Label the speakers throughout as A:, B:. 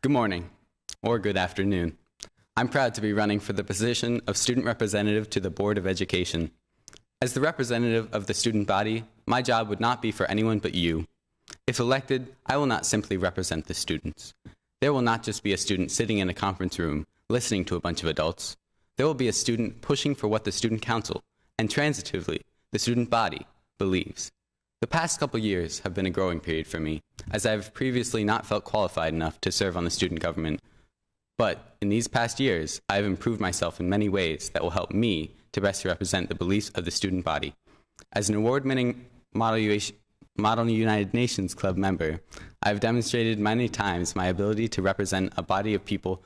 A: Good morning, or good afternoon. I'm proud to be running for the position of student representative to the Board of Education. As the representative of the student body, my job would not be for anyone but you. If elected, I will not simply represent the students. There will not just be a student sitting in a conference room listening to a bunch of adults. There will be a student pushing for what the student council, and transitively, the student body, believes. The past couple years have been a growing period for me, as I have previously not felt qualified enough to serve on the student government. But in these past years, I have improved myself in many ways that will help me to best represent the beliefs of the student body. As an award-winning Model United Nations Club member, I have demonstrated many times my ability to represent a body of people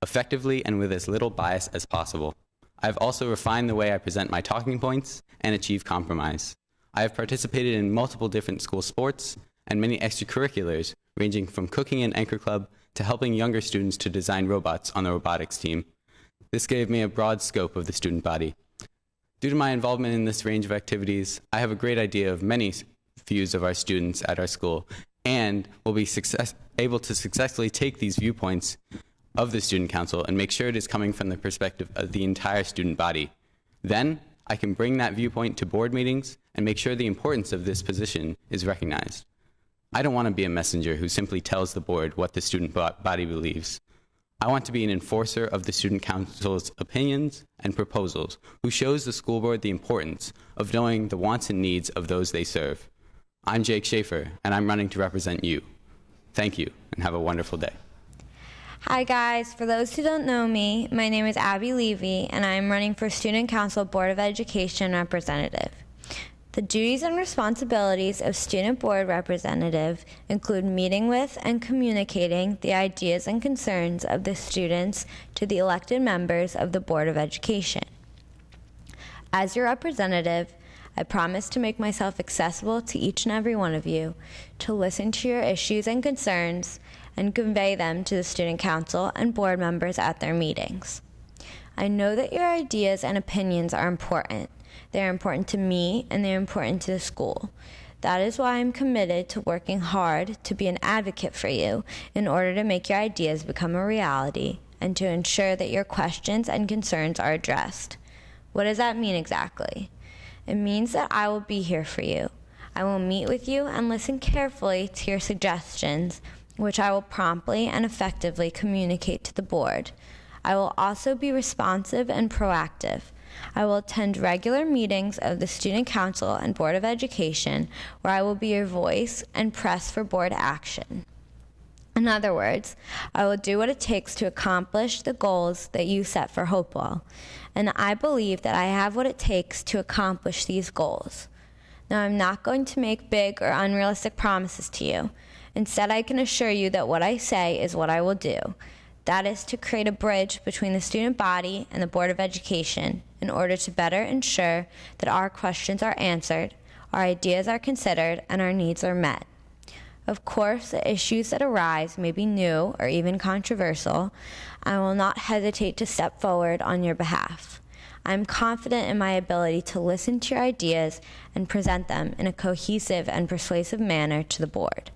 A: effectively and with as little bias as possible. I have also refined the way I present my talking points and achieve compromise. I have participated in multiple different school sports and many extracurriculars, ranging from cooking and anchor club to helping younger students to design robots on the robotics team. This gave me a broad scope of the student body. Due to my involvement in this range of activities, I have a great idea of many views of our students at our school and will be able to successfully take these viewpoints of the student council and make sure it is coming from the perspective of the entire student body. Then, I can bring that viewpoint to board meetings and make sure the importance of this position is recognized. I don't want to be a messenger who simply tells the board what the student body believes. I want to be an enforcer of the student council's opinions and proposals, who shows the school board the importance of knowing the wants and needs of those they serve. I'm Jake Shaffer, and I'm running to represent you. Thank you, and have a wonderful day.
B: Hi guys, for those who don't know me, my name is Abby Levy and I'm running for Student Council Board of Education Representative. The duties and responsibilities of Student Board Representative include meeting with and communicating the ideas and concerns of the students to the elected members of the Board of Education. As your representative, I promise to make myself accessible to each and every one of you, to listen to your issues and concerns, and convey them to the student council and board members at their meetings. I know that your ideas and opinions are important. They are important to me and they are important to the school. That is why I'm committed to working hard to be an advocate for you in order to make your ideas become a reality and to ensure that your questions and concerns are addressed. What does that mean exactly? It means that I will be here for you. I will meet with you and listen carefully to your suggestions, which I will promptly and effectively communicate to the board. I will also be responsive and proactive. I will attend regular meetings of the Student Council and Board of Education, where I will be your voice and press for board action. In other words, I will do what it takes to accomplish the goals that you set for Hopewell, and I believe that I have what it takes to accomplish these goals. Now, I'm not going to make big or unrealistic promises to you. Instead, I can assure you that what I say is what I will do. That is to create a bridge between the student body and the Board of Education in order to better ensure that our questions are answered, our ideas are considered, and our needs are met. Of course, the issues that arise may be new or even controversial. I will not hesitate to step forward on your behalf. I am confident in my ability to listen to your ideas and present them in a cohesive and persuasive manner to the board.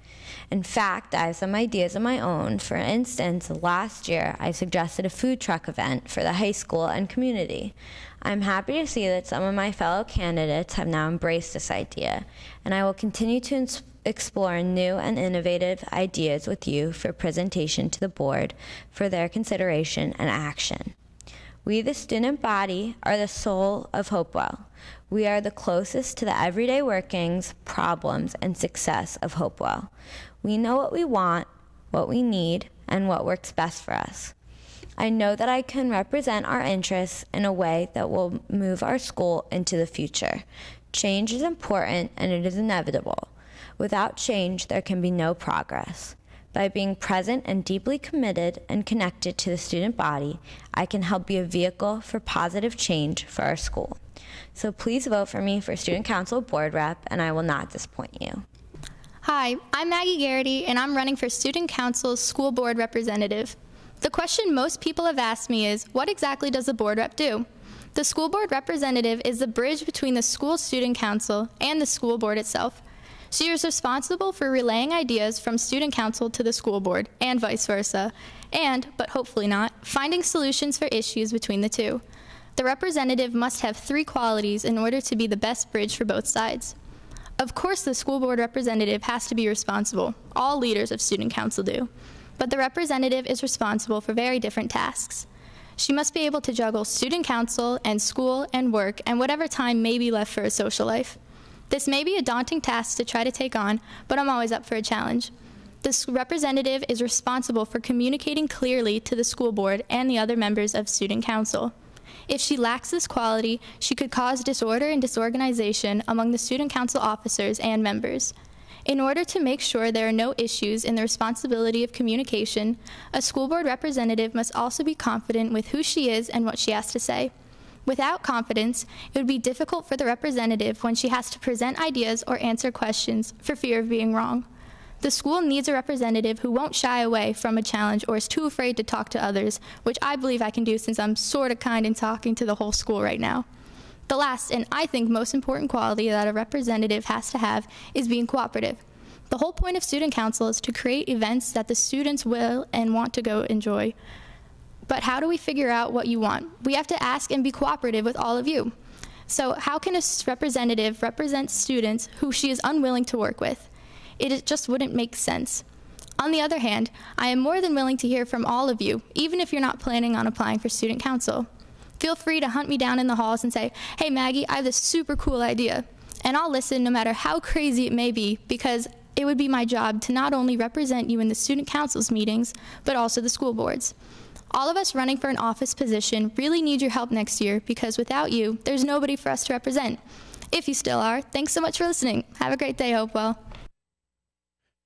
B: In fact, I have some ideas of my own. For instance, last year I suggested a food truck event for the high school and community. I'm happy to see that some of my fellow candidates have now embraced this idea, and I will continue to explore new and innovative ideas with you for presentation to the board for their consideration and action. We, the student body, are the soul of Hopewell. We are the closest to the everyday workings, problems, and success of Hopewell. We know what we want, what we need, and what works best for us. I know that I can represent our interests in a way that will move our school into the future. Change is important and it is inevitable. Without change, there can be no progress. By being present and deeply committed and connected to the student body, I can help be a vehicle for positive change for our school. So please vote for me for Student Council Board Rep, and I will not disappoint you.
C: Hi, I'm Maggie Garrity, and I'm running for Student Council's School Board Representative. The question most people have asked me is, what exactly does the board rep do? The school board representative is the bridge between the school student council and the school board itself. She is responsible for relaying ideas from student council to the school board and vice versa, and, but hopefully not, finding solutions for issues between the two. The representative must have 3 qualities in order to be the best bridge for both sides. Of course, the school board representative has to be responsible. All leaders of student council do. But the representative is responsible for very different tasks. She must be able to juggle student council and school and work and whatever time may be left for a social life. This may be a daunting task to try to take on, but I'm always up for a challenge. This representative is responsible for communicating clearly to the school board and the other members of student council. If she lacks this quality, she could cause disorder and disorganization among the student council officers and members. In order to make sure there are no issues in the responsibility of communication, a school board representative must also be confident with who she is and what she has to say. Without confidence, it would be difficult for the representative when she has to present ideas or answer questions for fear of being wrong. The school needs a representative who won't shy away from a challenge or is too afraid to talk to others, which I believe I can do since I'm sort of kind and talking to the whole school right now. The last, and I think most important quality that a representative has to have is being cooperative. The whole point of student council is to create events that the students will and want to go enjoy. But how do we figure out what you want? We have to ask and be cooperative with all of you. So how can a representative represent students who she is unwilling to work with? It just wouldn't make sense. On the other hand, I am more than willing to hear from all of you, even if you're not planning on applying for student council. Feel free to hunt me down in the halls and say, "Hey Maggie, I have this super cool idea." And I'll listen no matter how crazy it may be, because it would be my job to not only represent you in the student council's meetings, but also the school boards. All of us running for an office position really need your help next year, because without you, there's nobody for us to represent. If you still are, thanks so much for listening. Have a great day, Hopewell.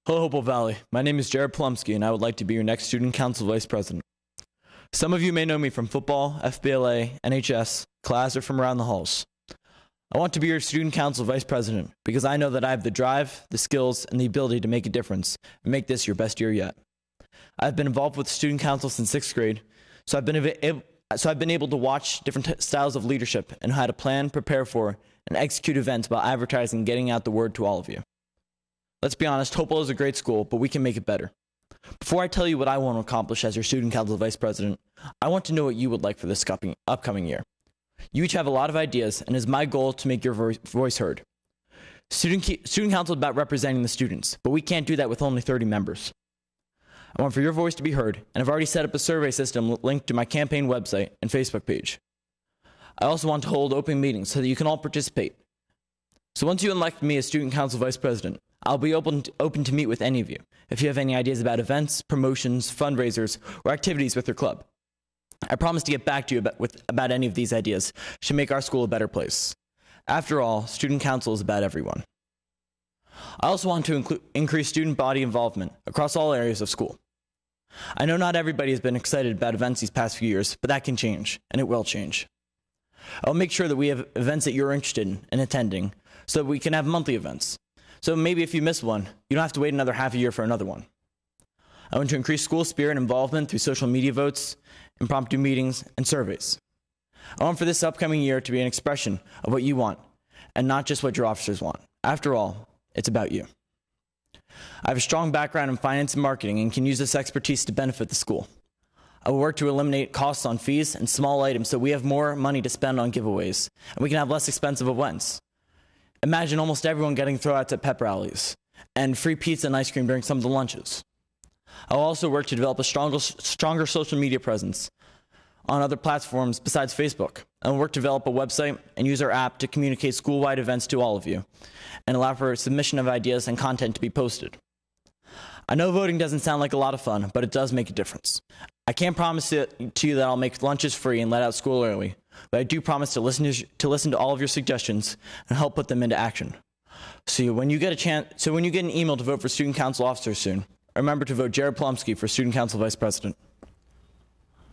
D: Hello, Hopewell Valley. My name is Jared Plumski, and I would like to be your next student council vice president. Some of you may know me from football, FBLA, NHS, class, or from around the halls. I want to be your student council vice president because I know that I have the drive, the skills, and the ability to make a difference and make this your best year yet. I've been involved with student council since 6th grade, so I've been able to watch different styles of leadership and how to plan, prepare for, and execute events while advertising and getting out the word to all of you. Let's be honest, Hopewell is a great school, but we can make it better. Before I tell you what I want to accomplish as your student council vice president, I want to know what you would like for this upcoming year. You each have a lot of ideas, and it is my goal to make your voice heard. Student council is about representing the students, but we can't do that with only 30 members. I want for your voice to be heard, and I've already set up a survey system linked to my campaign website and Facebook page. I also want to hold open meetings so that you can all participate. So once you elect me as student council vice president, I'll be open to meet with any of you if you have any ideas about events, promotions, fundraisers, or activities with your club. I promise to get back to you about any of these ideas to make our school a better place. After all, student council is about everyone. I also want to increase student body involvement across all areas of school. I know not everybody has been excited about events these past few years, but that can change, and it will change. I'll make sure that we have events that you're interested in attending so that we can have monthly events. So maybe if you miss one, you don't have to wait another half a year for another one. I want to increase school spirit and involvement through social media votes, impromptu meetings, and surveys. I want for this upcoming year to be an expression of what you want, and not just what your officers want. After all, it's about you. I have a strong background in finance and marketing and can use this expertise to benefit the school. I will work to eliminate costs on fees and small items so we have more money to spend on giveaways, and we can have less expensive events. Imagine almost everyone getting throwouts at pep rallies, and free pizza and ice cream during some of the lunches. I'll also work to develop a stronger social media presence on other platforms besides Facebook. I'll work to develop a website and use our app to communicate school-wide events to all of you, and allow for submission of ideas and content to be posted. I know voting doesn't sound like a lot of fun, but it does make a difference. I can't promise to you that I'll make lunches free and let out school early, but I do promise to listen to all of your suggestions and help put them into action. So when you get an email to vote for student council officers soon, remember to vote Jared Plumski for student council vice president.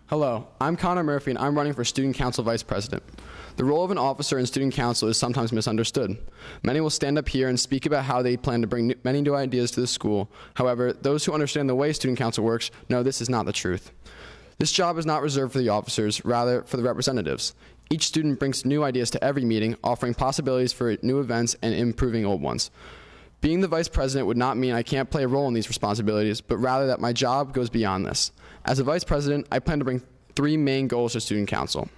E: Hello, I'm Connor Murphy, and I'm running for student council vice president. The role of an officer in student council is sometimes misunderstood. Many will stand up here and speak about how they plan to bring many new ideas to the school. However, those who understand the way student council works know this is not the truth. This job is not reserved for the officers, rather for the representatives. Each student brings new ideas to every meeting, offering possibilities for new events and improving old ones. Being the vice president would not mean I can't play a role in these responsibilities, but rather that my job goes beyond this. As a vice president, I plan to bring 3 main goals to student council.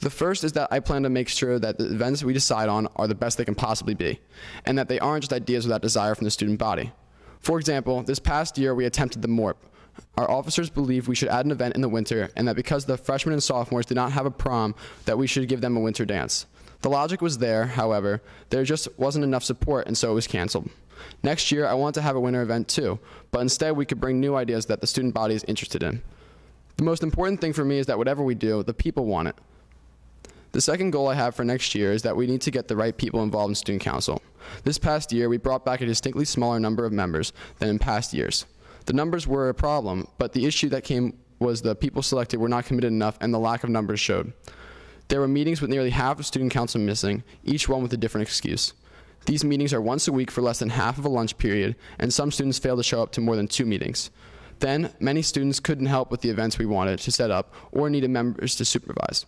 E: The first is that I plan to make sure that the events we decide on are the best they can possibly be, and that they aren't just ideas without desire from the student body. For example, this past year we attempted the MORP. Our officers believed we should add an event in the winter, and that because the freshmen and sophomores did not have a prom, that we should give them a winter dance. The logic was there, however, there just wasn't enough support, and so it was canceled. Next year, I want to have a winter event too, but instead we could bring new ideas that the student body is interested in. The most important thing for me is that whatever we do, the people want it. The second goal I have for next year is that we need to get the right people involved in student council. This past year, we brought back a distinctly smaller number of members than in past years. The numbers were a problem, but the issue that came was the people selected were not committed enough and the lack of numbers showed. There were meetings with nearly half of student council missing, each one with a different excuse. These meetings are once a week for less than half of a lunch period, and some students fail to show up to more than 2 meetings. Then, many students couldn't help with the events we wanted to set up or needed members to supervise.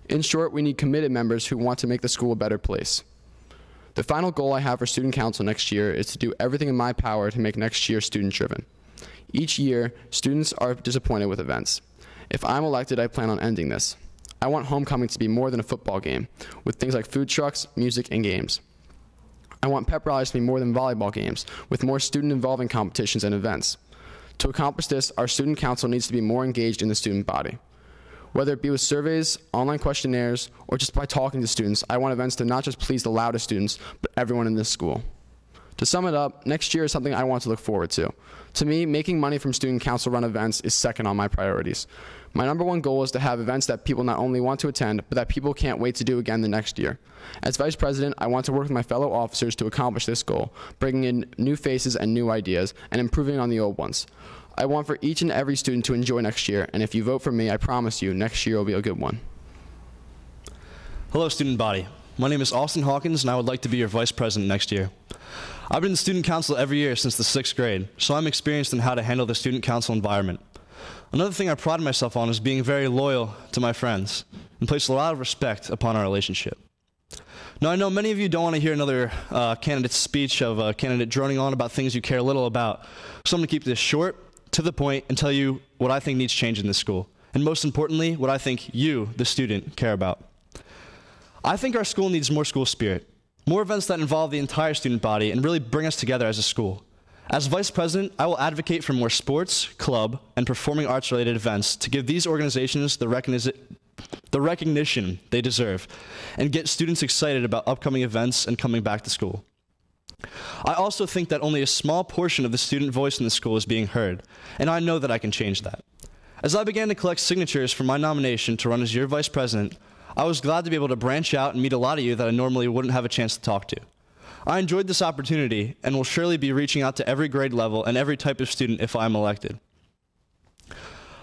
E: In short, we need committed members who want to make the school a better place. The final goal I have for student council next year is to do everything in my power to make next year student-driven. Each year, students are disappointed with events. If I'm elected, I plan on ending this. I want homecoming to be more than a football game, with things like food trucks, music, and games. I want pep rallies to be more than volleyball games, with more student-involving competitions and events. To accomplish this, our student council needs to be more engaged in the student body. Whether it be with surveys, online questionnaires, or just by talking to students, I want events to not just please the loudest students, but everyone in this school. To sum it up, next year is something I want to look forward to. To me, making money from student council-run events is second on my priorities. My number one goal is to have events that people not only want to attend, but that people can't wait to do again the next year. As vice president, I want to work with my fellow officers to accomplish this goal, bringing in new faces and new ideas, and improving on the old ones. I want for each and every student to enjoy next year, and if you vote for me, I promise you, next year will be a good one.
F: Hello, student body. My name is Austin Hawkins, and I would like to be your vice president next year. I've been in student council every year since the 6th grade, so I'm experienced in how to handle the student council environment. Another thing I pride myself on is being very loyal to my friends and place a lot of respect upon our relationship. Now, I know many of you don't want to hear another candidate's speech of a candidate droning on about things you care little about, so I'm going to keep this short, to the point, and tell you what I think needs change in this school, and most importantly, what I think you, the student, care about. I think our school needs more school spirit, more events that involve the entire student body and really bring us together as a school. As vice president, I will advocate for more sports, club, and performing arts-related events to give these organizations the recognition they deserve and get students excited about upcoming events and coming back to school. I also think that only a small portion of the student voice in the school is being heard, and I know that I can change that. As I began to collect signatures for my nomination to run as your vice president, I was glad to be able to branch out and meet a lot of you that I normally wouldn't have a chance to talk to. I enjoyed this opportunity and will surely be reaching out to every grade level and every type of student if I am elected.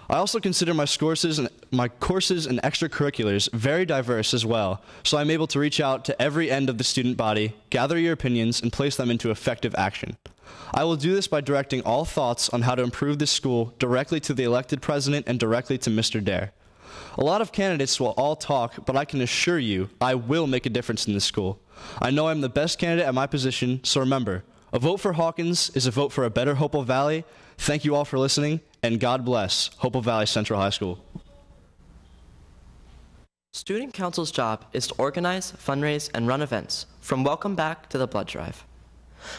F: I also consider my courses and extracurriculars very diverse as well, so I'm able to reach out to every end of the student body, gather your opinions, and place them into effective action. I will do this by directing all thoughts on how to improve this school directly to the elected president and directly to Mr. Dare. A lot of candidates will all talk, but I can assure you I will make a difference in this school. I know I'm the best candidate at my position, so remember, a vote for Hawkins is a vote for a better Hopewell Valley. Thank you all for listening, and God bless Hopewell Valley Central High School.
G: Student Council's job is to organize, fundraise, and run events, from Welcome Back to the Blood Drive.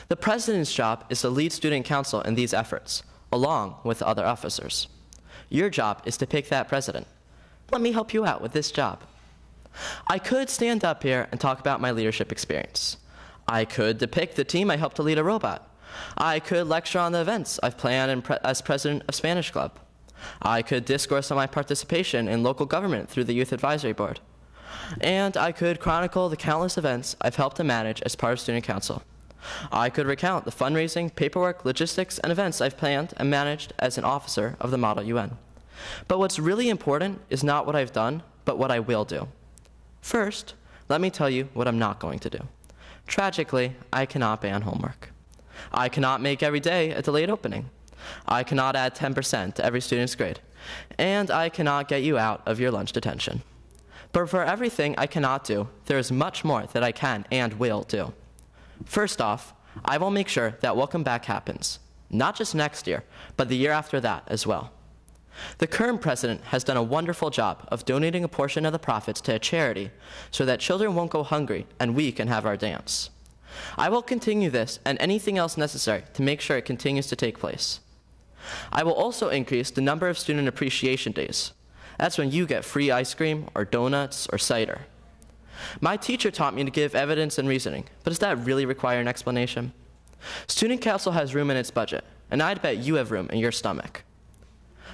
G: The president's job is to lead Student Council in these efforts, along with the other officers. Your job is to pick that president. Let me help you out with this job. I could stand up here and talk about my leadership experience. I could depict the team I helped to lead a robot. I could lecture on the events I've planned as president of Spanish Club. I could discourse on my participation in local government through the Youth Advisory Board. And I could chronicle the countless events I've helped to manage as part of Student Council. I could recount the fundraising, paperwork, logistics, and events I've planned and managed as an officer of the Model UN. But what's really important is not what I've done, but what I will do. First, let me tell you what I'm not going to do. Tragically, I cannot ban homework. I cannot make every day a delayed opening. I cannot add 10% to every student's grade. And I cannot get you out of your lunch detention. But for everything I cannot do, there is much more that I can and will do. First off, I will make sure that Welcome Back happens, not just next year, but the year after that as well. The current president has done a wonderful job of donating a portion of the profits to a charity so that children won't go hungry and we can have our dance. I will continue this and anything else necessary to make sure it continues to take place. I will also increase the number of student appreciation days. That's when you get free ice cream or donuts or cider. My teacher taught me to give evidence and reasoning, but does that really require an explanation? Student council has room in its budget, and I'd bet you have room in your stomach.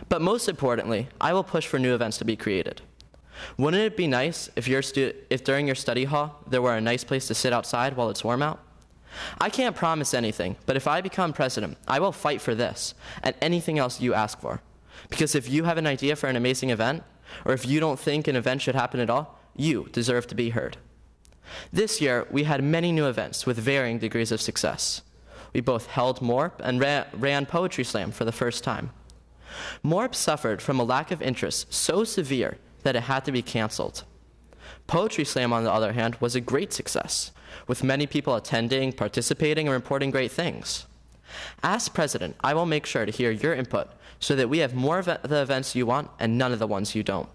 G: But most importantly, I will push for new events to be created. Wouldn't it be nice if during your study hall there were a nice place to sit outside while it's warm out? I can't promise anything, but if I become president, I will fight for this and anything else you ask for. Because if you have an idea for an amazing event, or if you don't think an event should happen at all, you deserve to be heard. This year, we had many new events with varying degrees of success. We both held MORP and ran Poetry Slam for the first time. MORP suffered from a lack of interest so severe that it had to be canceled. Poetry Slam, on the other hand, was a great success, with many people attending, participating, and reporting great things. As president, I will make sure to hear your input so that we have more of the events you want and none of the ones you don't.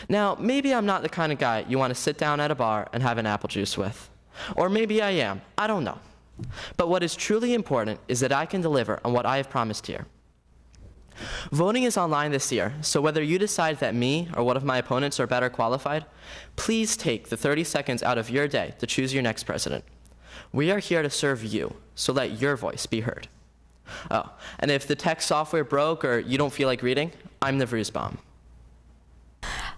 G: Now, maybe I'm not the kind of guy you want to sit down at a bar and have an apple juice with. Or maybe I am, I don't know. But what is truly important is that I can deliver on what I have promised here. Voting is online this year, so whether you decide that me or one of my opponents are better qualified, please take the 30 seconds out of your day to choose your next president. We are here to serve you, so let your voice be heard. Oh, and if the text software broke or you don't feel like reading, I'm the Vruzbaum.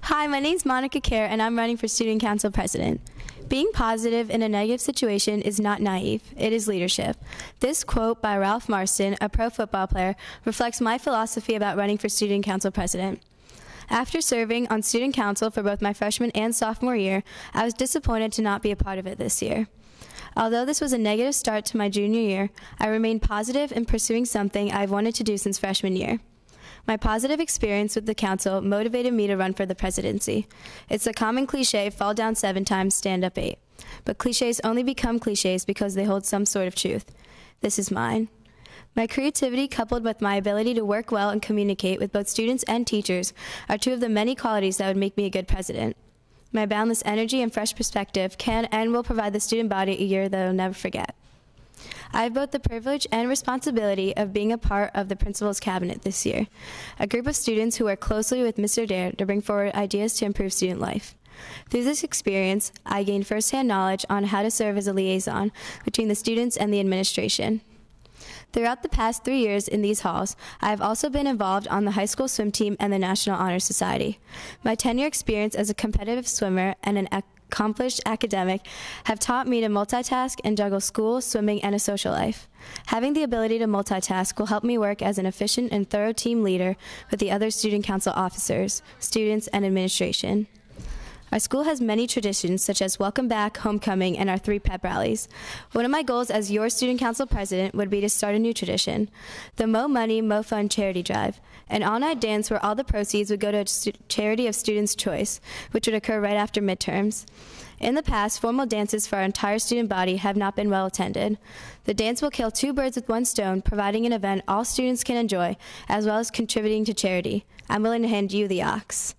H: Hi, my name's Monica Kerr, and I'm running for Student Council President. Being positive in a negative situation is not naive, it is leadership. This quote by Ralph Marston, a pro football player, reflects my philosophy about running for Student Council President. After serving on Student Council for both my freshman and sophomore year, I was disappointed to not be a part of it this year. Although this was a negative start to my junior year, I remained positive in pursuing something I've wanted to do since freshman year. My positive experience with the council motivated me to run for the presidency. It's a common cliche, fall down 7 times, stand up 8. But cliches only become cliches because they hold some sort of truth. This is mine. My creativity, coupled with my ability to work well and communicate with both students and teachers, are 2 of the many qualities that would make me a good president. My boundless energy and fresh perspective can and will provide the student body a year that I'll never forget. I have both the privilege and responsibility of being a part of the principal's cabinet this year, a group of students who work closely with Mr. Dare to bring forward ideas to improve student life. Through this experience, I gained firsthand knowledge on how to serve as a liaison between the students and the administration. Throughout the past 3 years in these halls, I have also been involved on the high school swim team and the National Honor Society. My 10-year experience as a competitive swimmer and an accomplished academic have taught me to multitask and juggle school, swimming, and a social life. Having the ability to multitask will help me work as an efficient and thorough team leader with the other student council officers, students, and administration. Our school has many traditions, such as Welcome Back, Homecoming, and our 3 pep rallies. One of my goals as your student council president would be to start a new tradition, the Mo Money, Mo Fun charity drive, an all-night dance where all the proceeds would go to a charity of students' choice, which would occur right after midterms. In the past, formal dances for our entire student body have not been well attended. The dance will kill 2 birds with 1 stone, providing an event all students can enjoy, as well as contributing to charity. I'm willing to hand you the ox.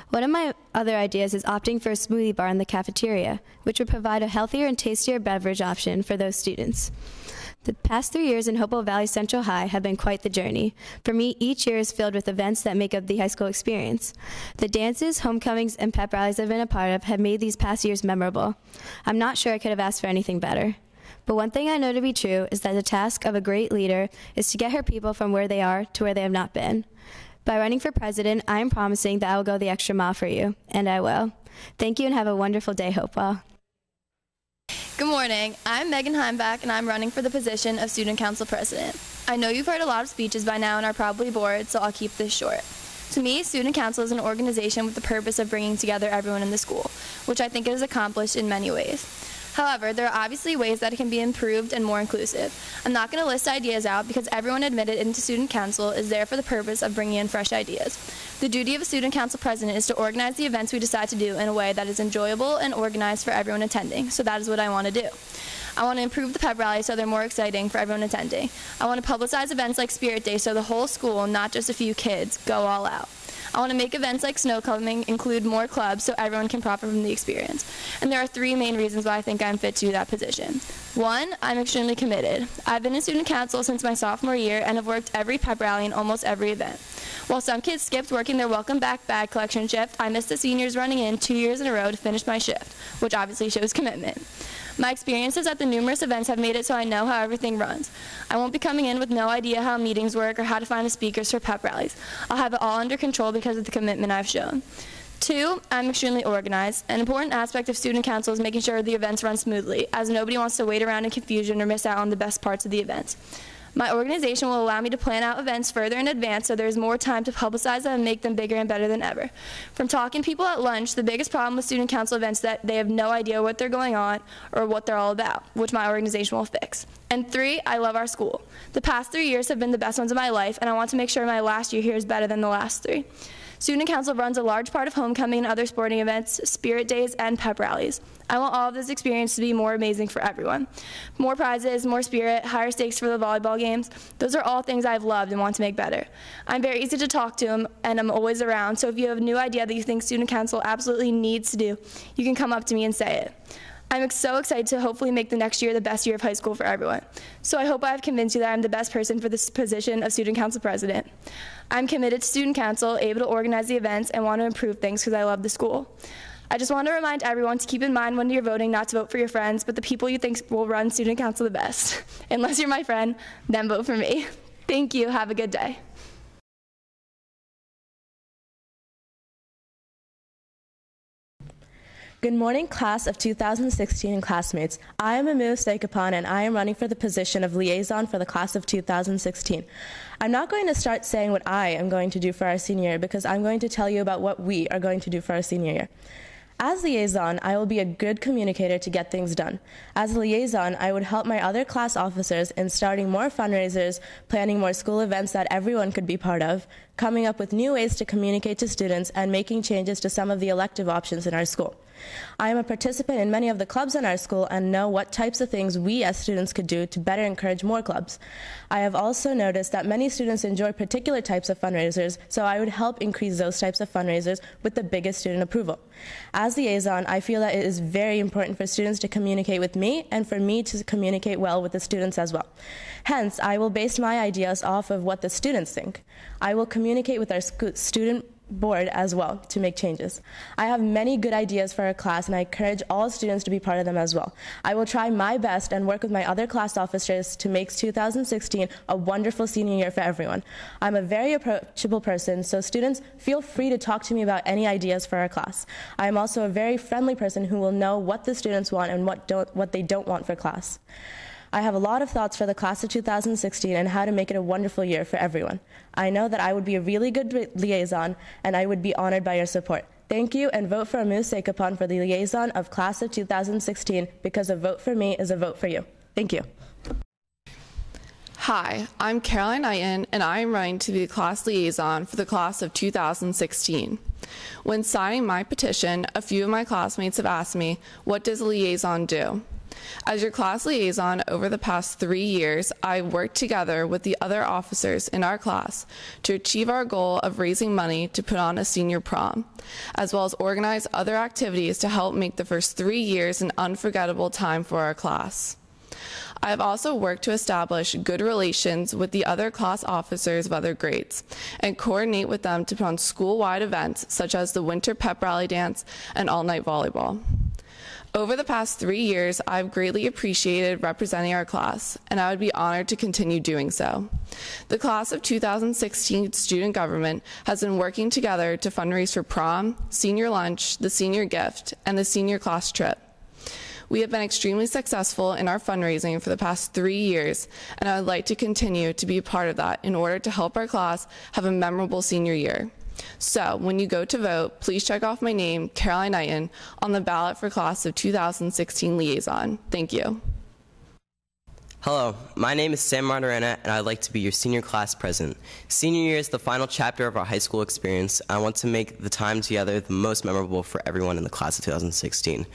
H: One of my other ideas is opting for a smoothie bar in the cafeteria, which would provide a healthier and tastier beverage option for those students. The past 3 years in Hopewell Valley Central High have been quite the journey. For me, each year is filled with events that make up the high school experience. The dances, homecomings, and pep rallies I've been a part of have made these past years memorable. I'm not sure I could have asked for anything better. But one thing I know to be true is that the task of a great leader is to get her people from where they are to where they have not been. By running for president, I am promising that I will go the extra mile for you, and I will. Thank you and have a wonderful day, Hopewell.
I: Good morning. I'm Meghan Back, and I'm running for the position of Student Council President. I know you've heard a lot of speeches by now and are probably bored, so I'll keep this short. To me, Student Council is an organization with the purpose of bringing together everyone in the school, which I think it has accomplished in many ways. However, there are obviously ways that it can be improved and more inclusive. I'm not going to list ideas out because everyone admitted into Student Council is there for the purpose of bringing in fresh ideas. The duty of a Student Council President is to organize the events we decide to do in a way that is enjoyable and organized for everyone attending, so that is what I want to do. I want to improve the pep rallies so they're more exciting for everyone attending. I want to publicize events like Spirit Day so the whole school, not just a few kids, go all out. I want to make events like snow clubbing include more clubs so everyone can profit from the experience. And there are 3 main reasons why I think I'm fit to do that position. 1, I'm extremely committed. I've been in student council since my sophomore year and have worked every pep rally in almost every event. While some kids skipped working their Welcome Back bag collection shift, I missed the seniors running in 2 years in a row to finish my shift, which obviously shows commitment. My experiences at the numerous events have made it so I know how everything runs. I won't be coming in with no idea how meetings work or how to find the speakers for pep rallies. I'll have it all under control because of the commitment I've shown. 2, I'm extremely organized. An important aspect of student council is making sure the events run smoothly, as nobody wants to wait around in confusion or miss out on the best parts of the events. My organization will allow me to plan out events further in advance so there's more time to publicize them and make them bigger and better than ever. From talking to people at lunch, the biggest problem with student council events is that they have no idea what they're going on or what they're all about, which my organization will fix. And 3, I love our school. The past 3 years have been the best ones of my life, and I want to make sure my last year here is better than the last 3. Student council runs a large part of homecoming and other sporting events, spirit days, and pep rallies. I want all of this experience to be more amazing for everyone. More prizes, more spirit, higher stakes for the volleyball games. Those are all things I've loved and want to make better. I'm very easy to talk to, and I'm always around, so if you have a new idea that you think student council absolutely needs to do, you can come up to me and say it. I'm so excited to hopefully make the next year the best year of high school for everyone. So I hope I've convinced you that I'm the best person for this position of student council president. I'm committed to student council, able to organize the events, and want to improve things because I love the school. I just want to remind everyone to keep in mind when you're voting not to vote for your friends, but the people you think will run student council the best. Unless you're my friend, then vote for me. Thank you. Have a good day.
J: Good morning, class of 2016 classmates. I am Amuse, and I am running for the position of liaison for the class of 2016. I'm not going to start saying what I am going to do for our senior year because I'm going to tell you about what we are going to do for our senior year. As liaison, I will be a good communicator to get things done. As a liaison, I would help my other class officers in starting more fundraisers, planning more school events that everyone could be part of, coming up with new ways to communicate to students, and making changes to some of the elective options in our school. I am a participant in many of the clubs in our school and know what types of things we as students could do to better encourage more clubs. I have also noticed that many students enjoy particular types of fundraisers, so I would help increase those types of fundraisers with the biggest student approval. As liaison, I feel that it is very important for students to communicate with me and for me to communicate well with the students as well. Hence, I will base my ideas off of what the students think. I will communicate with our student board as well to make changes. I have many good ideas for our class, and I encourage all students to be part of them as well. I will try my best and work with my other class officers to make 2016 a wonderful senior year for everyone. I'm a very approachable person, so students feel free to talk to me about any ideas for our class. I am also a very friendly person who will know what the students want and what they don't want for class. I have a lot of thoughts for the class of 2016 and how to make it a wonderful year for everyone. I know that I would be a really good liaison, and I would be honored by your support. Thank you, and vote for Amuse for the liaison of class of 2016, because a vote for me is a vote for you. Thank you.
K: Hi, I'm Caroline Aidan, and I am running to be the class liaison for the class of 2016. When signing my petition, a few of my classmates have asked me, what does a liaison do? As your class liaison over the past 3 years, I worked together with the other officers in our class to achieve our goal of raising money to put on a senior prom, as well as organize other activities to help make the first 3 years an unforgettable time for our class. I have also worked to establish good relations with the other class officers of other grades and coordinate with them to put on school-wide events such as the Winter Pep Rally Dance and all-night volleyball. Over the past 3 years, I've greatly appreciated representing our class, and I would be honored to continue doing so. The class of 2016 student government has been working together to fundraise for prom, senior lunch, the senior gift, and the senior class trip. We have been extremely successful in our fundraising for the past 3 years, and I would like to continue to be a part of that in order to help our class have a memorable senior year. So, when you go to vote, please check off my name, Caroline Aidan, on the ballot for class of 2016 liaison. Thank you.
L: Hello, my name is Sam Monterona, and I'd like to be your senior class president. Senior year is the final chapter of our high school experience. I want to make the time together the most memorable for everyone in the class of 2016.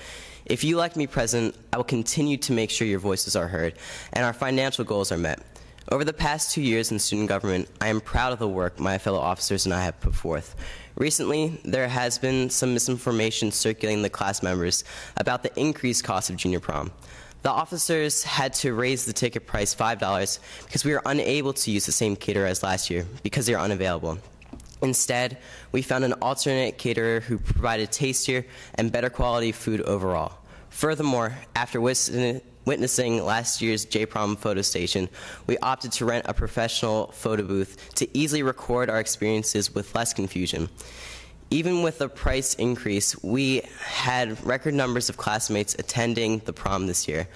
L: If you elect me president, I will continue to make sure your voices are heard and our financial goals are met. Over the past 2 years in student government, I am proud of the work my fellow officers and I have put forth. Recently, there has been some misinformation circulating the class members about the increased cost of junior prom. The officers had to raise the ticket price $5 because we were unable to use the same caterer as last year because they are unavailable. Instead, we found an alternate caterer who provided tastier and better quality food overall. Furthermore, after witnessing last year's J-Prom photo station, we opted to rent a professional photo booth to easily record our experiences with less confusion. Even with the price increase, we had record numbers of classmates attending the prom this year.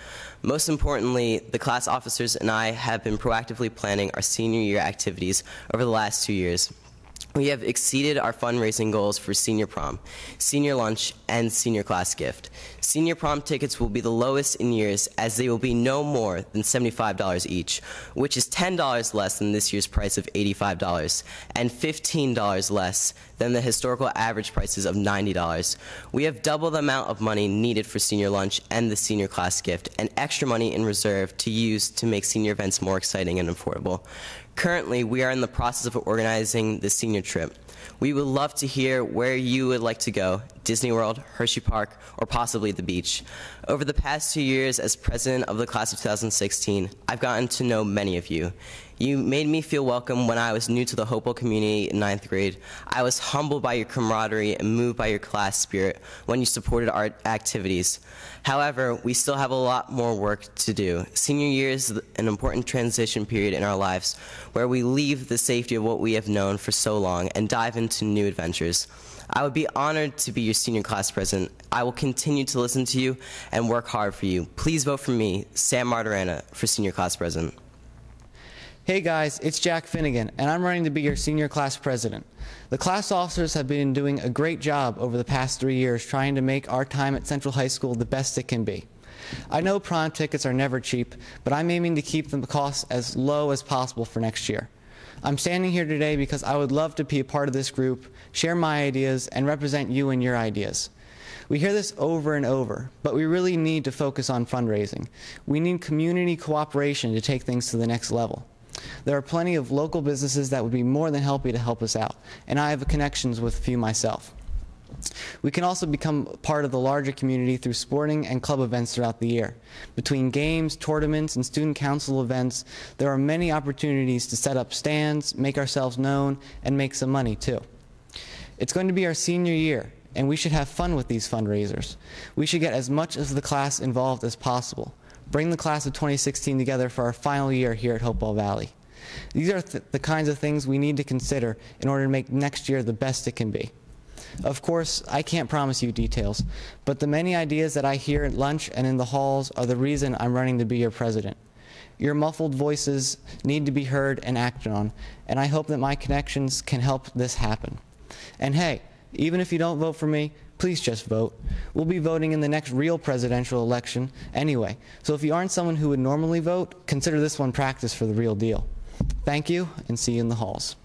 L: Most importantly, the class officers and I have been proactively planning our senior year activities over the last 2 years. We have exceeded our fundraising goals for senior prom, senior lunch, and senior class gift. Senior prom tickets will be the lowest in years as they will be no more than $75 each, which is $10 less than this year's price of $85 and $15 less than the historical average prices of $90. We have double the amount of money needed for senior lunch and the senior class gift and extra money in reserve to use to make senior events more exciting and affordable. Currently, we are in the process of organizing the senior trip. We would love to hear where you would like to go, Disney World, Hershey Park, or possibly the beach. Over the past 2 years as president of the class of 2016, I've gotten to know many of you. You made me feel welcome when I was new to the Hopewell community in 9th grade. I was humbled by your camaraderie and moved by your class spirit when you supported our activities. However, we still have a lot more work to do. Senior year is an important transition period in our lives where we leave the safety of what we have known for so long and dive into new adventures. I would be honored to be your senior class president. I will continue to listen to you and work hard for you. Please vote for me, Sam Monterona, for senior class president.
M: Hey guys, it's Jack Finnegan, and I'm running to be your senior class president. The class officers have been doing a great job over the past 3 years trying to make our time at Central High School the best it can be. I know prom tickets are never cheap, but I'm aiming to keep the costs as low as possible for next year. I'm standing here today because I would love to be a part of this group, share my ideas, and represent you and your ideas. We hear this over and over, but we really need to focus on fundraising. We need community cooperation to take things to the next level. There are plenty of local businesses that would be more than happy to help us out, and I have connections with a few myself. We can also become part of the larger community through sporting and club events throughout the year. Between games, tournaments, and student council events, there are many opportunities to set up stands, make ourselves known, and make some money too. It's going to be our senior year, and we should have fun with these fundraisers. We should get as much of the class involved as possible. Bring the class of 2016 together for our final year here at Hopewell Valley. These are the kinds of things we need to consider in order to make next year the best it can be. Of course, I can't promise you details, but the many ideas that I hear at lunch and in the halls are the reason I'm running to be your president. Your muffled voices need to be heard and acted on, and I hope that my connections can help this happen. And hey, even if you don't vote for me, please just vote. We'll be voting in the next real presidential election anyway, so if you aren't someone who would normally vote, consider this one practice for the real deal. Thank you, and see you in the halls.